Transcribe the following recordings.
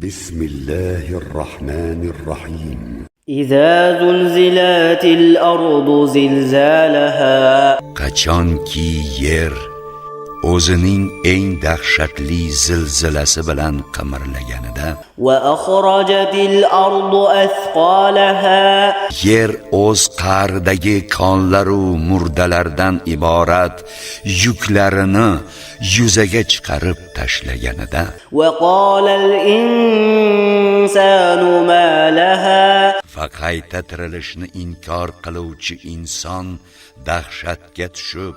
بسم الله الرحمن الرحيم إذا زلزلت الأرض زلزالها qachonki yer o'zining eng dahshatli zilzilasi bilan qimirlaganida وأخرجت الأرض أثقالها yer o'z qa'ridagi konlaru murdalardan iborat yuklarini yuzaga chiqarib tashlaganida وقال الإنسان ما لها va qayta tirilishni inkor qiluvchi inson dahshatga tushib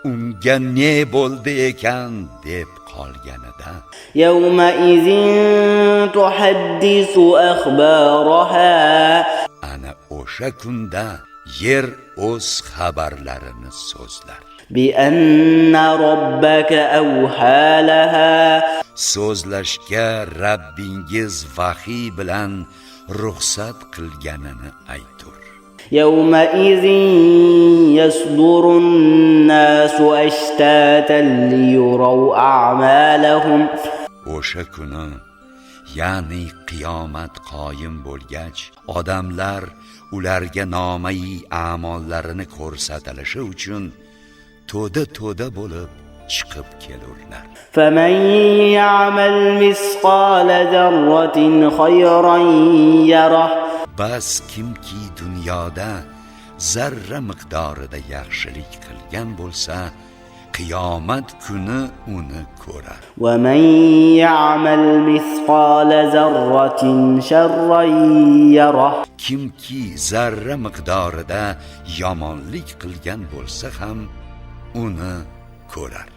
unga ne bo'ldi ekan deb qolganida يومئذ تحدث أخبارها ana o'sha kunda yer o'z xabarlarini so'zlar. بأن ربك أوحى لها So'zlashga Rabbingiz vahiy bilan ruxsat qilganini aytur. يومئذ يصدر الناس أشتاتا ليروا أعمالهم O'sha kuni, ya'ni qiyomat qoyim bo'lgach, odamlar ularga nomai a'mollarini ko'rsatilishi uchun to'da bo'lib chiqib kelurlar. فمن يعمل مثقال ذرة خيرا يره Bas kimki dunyoda zarra miqdorida yaxshilik qilgan bo'lsa, qiyomat kuni uni ko'rar. ومن يعمل مثقال ذرة شرا يره Kimki zarra miqdorida yomonlik qilgan bo'lsa ham uni ko'rar.